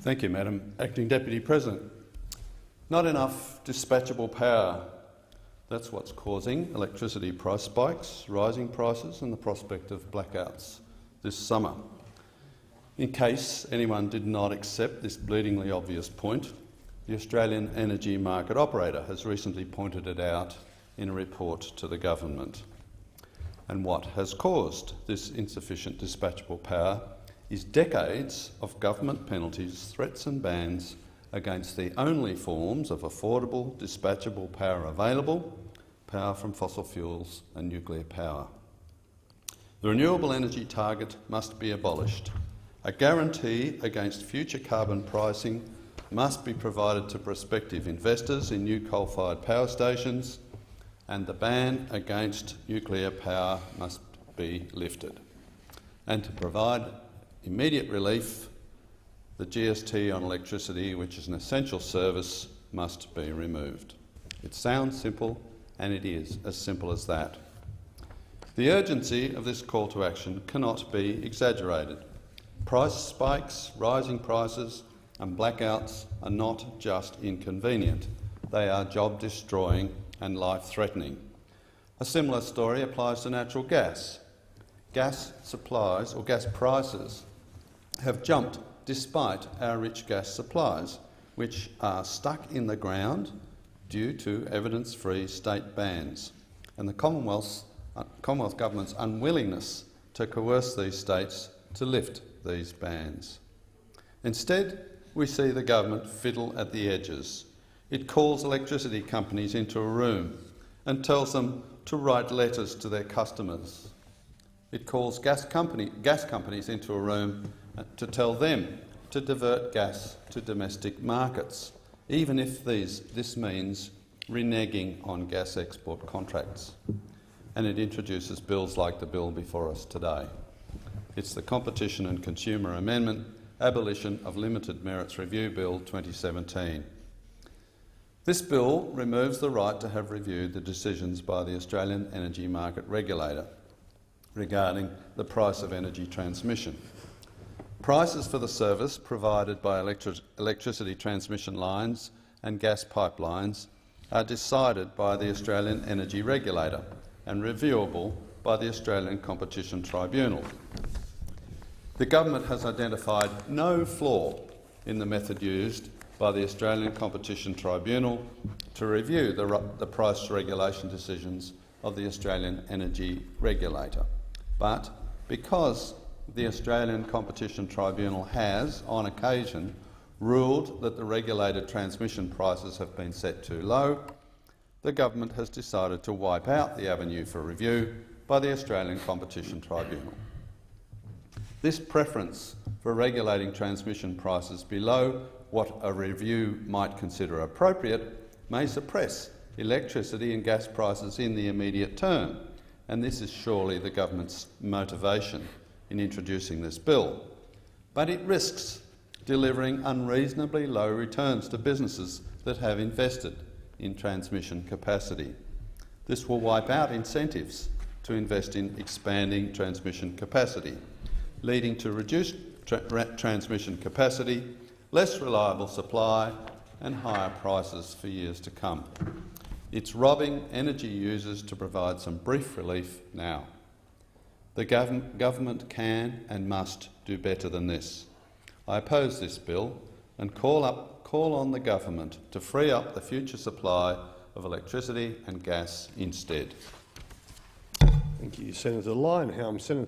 Thank you, Madam Acting Deputy President. Not enough dispatchable power. That's what's causing electricity price spikes, rising prices and the prospect of blackouts this summer. In case anyone did not accept this bleedingly obvious point, the Australian Energy Market Operator has recently pointed it out in a report to the government. And what has caused this insufficient dispatchable power is decades of government penalties, threats and bans against the only forms of affordable, dispatchable power available, power from fossil fuels and nuclear power. The Renewable Energy Target must be abolished. A guarantee against future carbon pricing must be provided to prospective investors in new coal-fired power stations, and the ban against nuclear power must be lifted. And to provide immediate relief, the GST on electricity, which is an essential service, must be removed. It sounds simple, and it is as simple as that. The urgency of this call to action cannot be exaggerated. Price spikes, rising prices and blackouts are not just inconvenient. They are job-destroying and life-threatening. A similar story applies to natural gas. Gas supplies or gas prices have jumped despite our rich gas supplies, which are stuck in the ground due to evidence-free state bans and the Commonwealth Government's unwillingness to coerce these states to lift these bans. Instead, we see the government fiddle at the edges. It calls electricity companies into a room and tells them to write letters to their customers. It calls gas companies into a room to tell them to divert gas to domestic markets, even if this means reneging on gas export contracts. And it introduces bills like the bill before us today. It's the Competition and Consumer Amendment, Abolition of Limited Merits Review Bill 2017. This bill removes the right to have reviewed the decisions by the Australian Energy Market Regulator regarding the price of energy transmission. Prices for the service provided by electricity transmission lines and gas pipelines are decided by the Australian Energy Regulator and reviewable by the Australian Competition Tribunal. The government has identified no flaw in the method used by the Australian Competition Tribunal to review the price regulation decisions of the Australian Energy Regulator. But because the Australian Competition Tribunal has, on occasion, ruled that the regulated transmission prices have been set too low, the government has decided to wipe out the avenue for review by the Australian Competition Tribunal. This preference for regulating transmission prices below what a review might consider appropriate may suppress electricity and gas prices in the immediate term, and this is surely the government's motivation in introducing this bill. But it risks delivering unreasonably low returns to businesses that have invested in transmission capacity. This will wipe out incentives to invest in expanding transmission capacity, leading to reduced transmission capacity, less reliable supply and higher prices for years to come. It's robbing energy users to provide some brief relief now. The government can and must do better than this. I oppose this bill and call on the government to free up the future supply of electricity and gas instead. Thank you, Senator Leyonhjelm. Senator